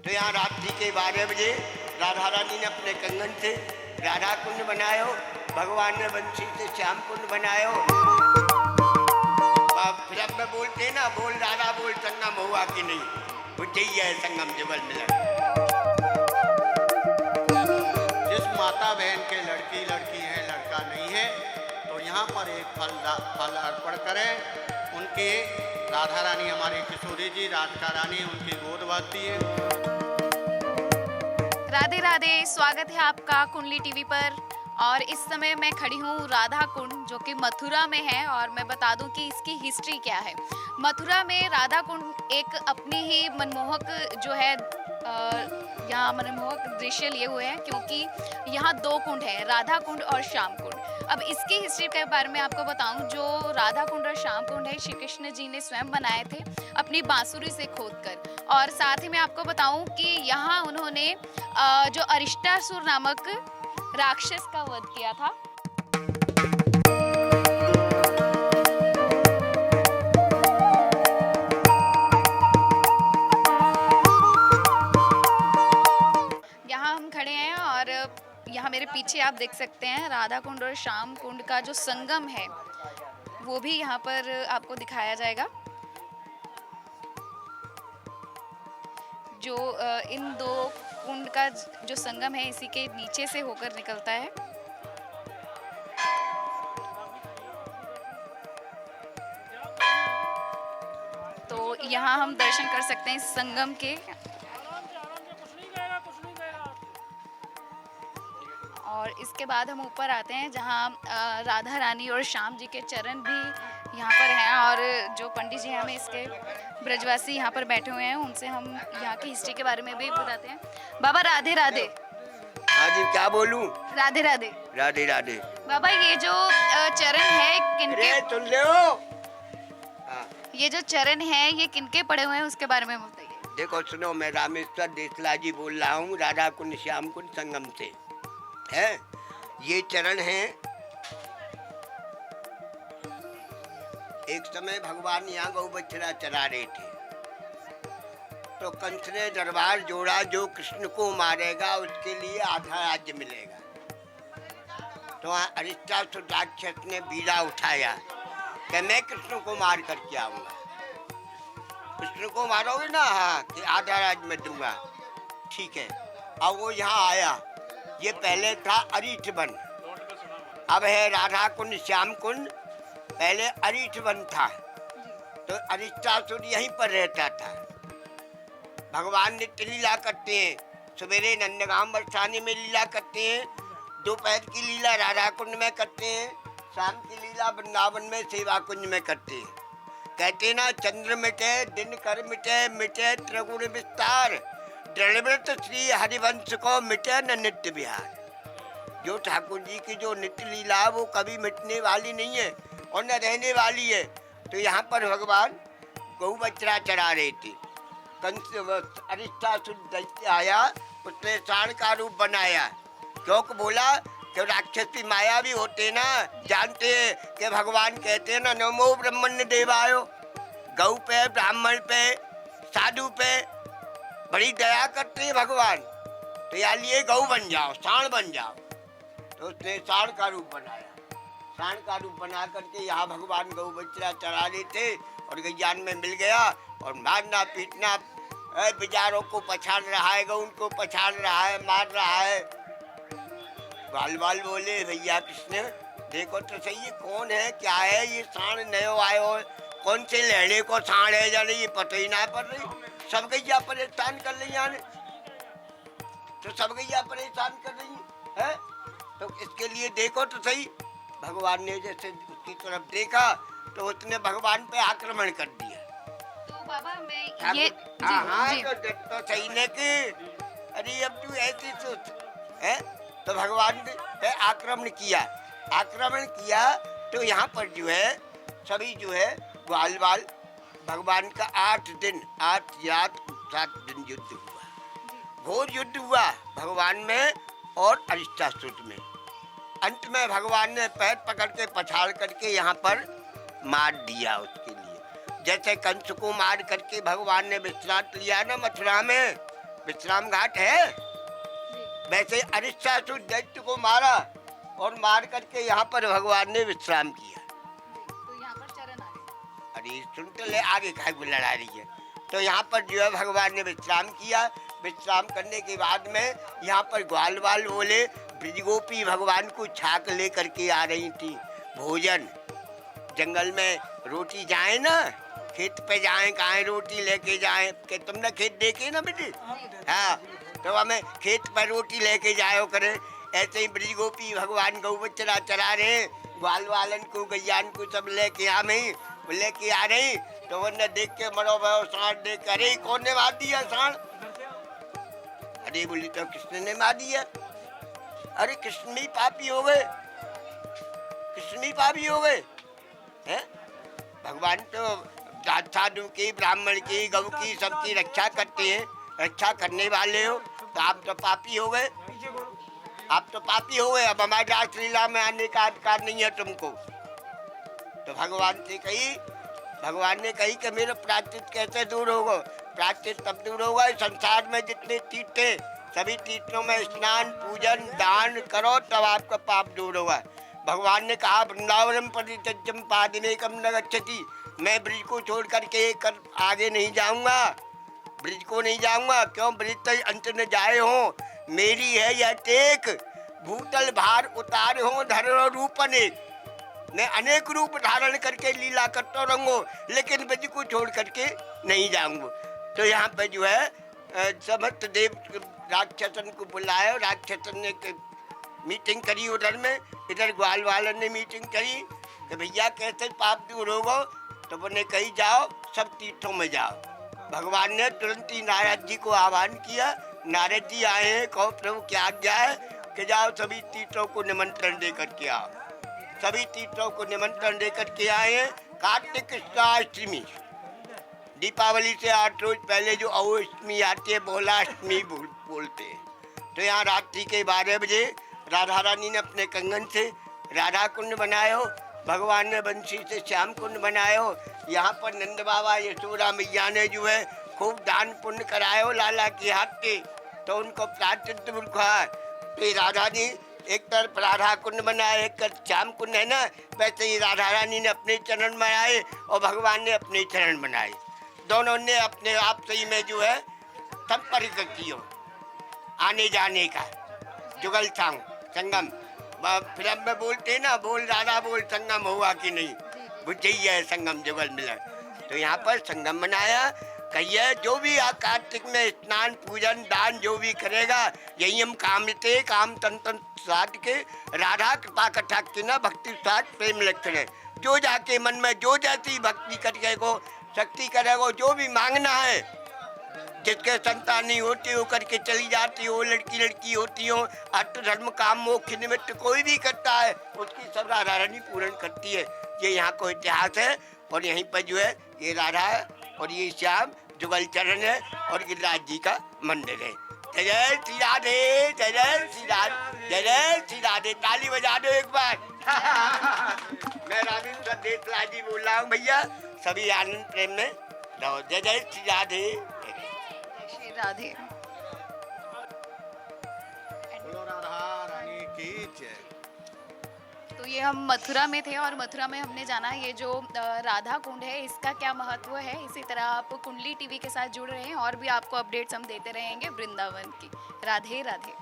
तो यहाँ रात्रि के 12 बजे राधा रानी ने अपने कंगन से राधा कुंड बनायो, भगवान ने बंसी से श्याम कुंड बनायो। फिल्म में बोलते हैं ना, बोल राधा बोल संगम हुआ कि नहीं, वो चाहिए है संगम जबल मिलन। जिस माता बहन के लड़की लड़की है लड़का नहीं है, तो यहाँ पर एक फल अर्पण करें। उनके राधा रानी हमारी किशोरी जी राधिका रानी उनकी गोद भरती है। राधे राधे, स्वागत है आपका कुंडली टीवी पर। और इस समय मैं खड़ी हूँ राधा कुंड जो कि मथुरा में है, और मैं बता दूं कि इसकी हिस्ट्री क्या है। मथुरा में राधा कुंड एक अपनी ही मनमोहक जो है यहाँ मनमोहक दृश्य लिए हुए हैं, क्योंकि यहाँ 2 कुंड है, राधा कुंड और श्याम कुंड। अब इसकी हिस्ट्री के बारे में आपको बताऊं, जो राधा कुंड और श्याम कुंड है श्री कृष्ण जी ने स्वयं बनाए थे अपनी बांसुरी से खोदकर। और साथ ही मैं आपको बताऊं कि यहाँ उन्होंने जो अरिष्टासुर नामक राक्षस का वध किया था। यहाँ हम खड़े हैं और यहाँ मेरे पीछे आप देख सकते हैं राधा कुंड और श्याम कुंड का जो संगम है वो भी यहाँ पर आपको दिखाया जाएगा। जो इन 2 कुंड का जो संगम है इसी के नीचे से होकर निकलता है। तो यहाँ हम दर्शन कर सकते हैं इस संगम के। और इसके बाद हम ऊपर आते हैं जहाँ राधा रानी और श्याम जी के चरण भी यहाँ पर हैं, और जो पंडित जी हमें इसके ब्रजवासी यहाँ पर बैठे हुए हैं उनसे हम यहाँ की हिस्ट्री के बारे में भी बताते हैं। बाबा राधे राधे। हाँ जी, क्या बोलूं? राधे राधे। राधे राधे। बाबा ये जो चरण है किनके, सुन लो, ये जो चरण है ये किनके पड़े हुए हैं उसके बारे में बताइए। देखो सुनो, मैं रामेश्वर देसला जी बोल रहा हूँ राधा कुंड श्याम कुंड संगम से है। ये चरण है, एक समय भगवान यहाँ गौ बछड़ा चरा रहे थे, तो कंस ने दरबार जोड़ा, जो कृष्ण को मारेगा उसके लिए आधा राज्य मिलेगा। तो वहाँ अरिष्टासुर राक्षस ने बीड़ा उठाया कि मैं कृष्ण को मार करके आऊंगा। कृष्ण को मारोगे ना, हाँ, कि आधा राज्य में दूंगा। ठीक है। अब वो यहाँ आया, ये पहले था अरिष्ट वन, अब है राधा कुंड श्याम कुंड। पहले अरिष्ट वन था, तो अरिष्टासुर यहीं पर रहता था। भगवान नित्य लीला करते हैं, सवेरे नंदगाम बरसाने में लीला करते हैं, दोपहर की लीला राधा कुंड में करते हैं, शाम की लीला वृंदावन में सेवा कुंज में करते हैं। कहते ना, चंद्र मिटे दिन कर मिटे, मिटे त्रिगुण विस्तार, दृढ़व्रत श्री हरिवंश को मिटे न नित्य विहार। जो ठाकुर जी की जो नित्य लीला वो कभी मिटने वाली नहीं है और न रहने वाली है। तो यहाँ पर भगवान गौ बछड़ा चरा रहे थे, कंस अरिष्टासुर दैत्य आया, उसने सांड का रूप बनाया। क्योंकि बोला कि राक्षसी माया भी होते ना, जानते हैं कि भगवान कहते हैं ना, नमो ब्रह्मण्य देवायो। गौ पे, ब्राह्मण पे, साधु पे बड़ी दया करते हैं भगवान। तो यार लिए गौ बन जाओ, सांड बन जाओ। तो उसने सांड का रूप बनाया। सांड का रूप बना करके यहाँ भगवान गौ बछड़ा चरा लेते, और गैयान में मिल गया और मारना पीटना, बेचारों को पछाड़ रहा है, गौ उनको पछाड़ रहा है, मार रहा है। बाल बाल बोले, भैया कृष्ण देखो तो सही है, कौन है, क्या है ये सांड नयो आयो है, कौन से लहड़े को सांड है या नहीं, ये पता ही ना पड़ रही। सब गैया परेशान कर रही है, तो सब गैया परेशान कर रही है। तो इसके लिए देखो तो सही, भगवान ने जैसे उसकी तरफ देखा तो उसने भगवान पे आक्रमण कर दिया। तो बाबा मैं ये तो सही ने कि अरे अब तू ऐसी सोच है। तो भगवान ने आक्रमण किया। आक्रमण किया तो यहाँ पर जो है सभी जो है ग्वाल बाल भगवान का 8 दिन 8 रात 7 दिन युद्ध हुआ, घोर युद्ध हुआ भगवान में और अरिष्टासुर में। अंत में भगवान ने पैर पकड़ के पछाड़ करके यहाँ पर मार दिया उसके लिए। जैसे कंस को मार करके भगवान ने विश्रांत लिया ना मथुरा में, विश्राम घाट है। वैसे अरिष्टासुर दैत्य को मारा और मार करके यहाँ पर भगवान ने विश्राम किया। तो यहाँ पर चरण आ गए। अरे सुन तो ले, आगे काय को लड़ा रही है। तो यहाँ पर जो है भगवान ने विश्राम किया। विश्राम करने के बाद में यहाँ पर ग्वाल वाल बोले, ब्रजगोपी भगवान को छाक ले करके आ रही थी भोजन। जंगल में रोटी जाए ना, खेत पे जाए, कहाँ रोटी लेके जाए, कि तुमने खेत देखे ना बेटी? हाँ, तो हमें खेत पर रोटी लेके जाओ करे। ऐसे ही ब्रजगोपी भगवान गौ बछड़ा चरा रहे, ग्वाल वालन को गैयान को सब लेके आ रही। तो उन्होंने देख के मरो भयो सांड देख, अरे कौन ने मार दिया सांड? अरे बोली तो कृष्ण ने मार दिया। अरे कृष्ण ही पापी हो गए, कृष्ण ही पापी हो गए हैं? भगवान तो साधु की, ब्राह्मण की, गौ की, सबकी रक्षा करते हैं। रक्षा करने वाले हो तो आप तो पापी हो गए, आप तो पापी हो गए। अब हमारे रासलीला में आने का अधिकार नहीं है तुमको। तो भगवान ने कही कि मेरा प्रायश्चित कैसे दूर होगा? प्रायश्चित तब दूर होगा संसार में जितने तीर्थ थे सभी तीर्थों में स्नान, पूजन, दान करो, तब आपका पाप दूर होगा। भगवान ने कहा वृंदावनम परित्यज्यम पादमेकम न गच्छति, मैं ब्रिज को छोड़ करके आगे नहीं जाऊंगा, ब्रिज को नहीं जाऊंगा। क्यों? ब्रिज तक अंत न जाए हो, मेरी है यह टेक, भूतल भार उतार हो धरो रूप अनेक। मैं अनेक रूप धारण करके लीला करता रहूंगा, लेकिन ब्रिज को छोड़ करके नहीं जाऊंगा। तो यहाँ पे जो है समस्त देव राक्षसन को बुलाया। राक्षसन ने मीटिंग करी उधर में, इधर ग्वाल वालन ने मीटिंग करी कि भैया कैसे पाप दूर होगा? तो उन्हें कही जाओ सब तीर्थों में जाओ। भगवान ने तुरंत ही नारद जी को आह्वान किया। नारद जी आए हैं, कहो प्रभु क्या आज्ञा है? कि जाओ सभी तीर्थों को निमंत्रण दे करके आओ। सभी तीर्थों को निमंत्रण दे करके आए हैं। कार्तिक कृष्णाष्टमी, दीपावली से 8 रोज पहले जो अष्टमी आती है बोलाष्टमी बोलते हैं। तो यहाँ रात्रि के 12 बजे राधा रानी ने अपने कंगन से राधा कुंड बनायो, भगवान ने बंसी से श्याम कुंड बनायो। यहाँ पर नंद बाबा यशोदा मैया ने जो है खूब दान पुण्य करायो लाला के हाथ के, तो उनको प्राचित्य है। तो राधा जी एक तरफ राधा कुंड बनाए, एक तरफ श्याम कुंड है ना, वैसे ही राधा रानी ने अपने चरण बनाए और भगवान ने अपने चरण बनाए। दोनों ने अपने आप से ही में जो है संपर्क किया, आने जाने का जुगल संगम। फिल्म में बोलते हैं ना, बोल राधा बोल संगम हुआ कि नहीं, बुझी है संगम जुगल मिलन। तो यहाँ पर संगम बनाया। कहिए जो भी कार्तिक में स्नान, पूजन, दान जो भी करेगा, यही हम कामते काम तन तन साध के राधा कृपा कथा की ना भक्ति साथ प्रेम लक्षण है। जो जाके मन में जो जैसी भक्ति करेगो, शक्ति करेगो, जो भी मांगना है, जिसके संतान नहीं होती हो करके चली जाती हो, लड़की होती हो, अर्थ धर्म काम मोक्ष निमित्त कोई भी करता है, उसकी सब राधा रानी पूर्ण करती है। ये यहाँ को इतिहास है। और यहीं पर जो है ये राधा है और ये श्याम जुगल चरण है और गिरिराज जी का मंदिर है। जय जय श्री राधे, जय जय श्री राधे, जय जय श्री राधे। ताली बजा दो एक बार। मैं राजेंद्र देशलाल जी बोल रहा हूँ भैया, सभी आनंद प्रेम में रहो। जय जय श्री राधे, श्री राधे। बोलो राधा रानी की जय। तो ये हम मथुरा में थे और मथुरा में हमने जाना ये जो राधा कुंड है इसका क्या महत्व है। इसी तरह आप कुंडली टीवी के साथ जुड़ रहे हैं और भी आपको अपडेट्स हम देते रहेंगे वृंदावन की। राधे राधे।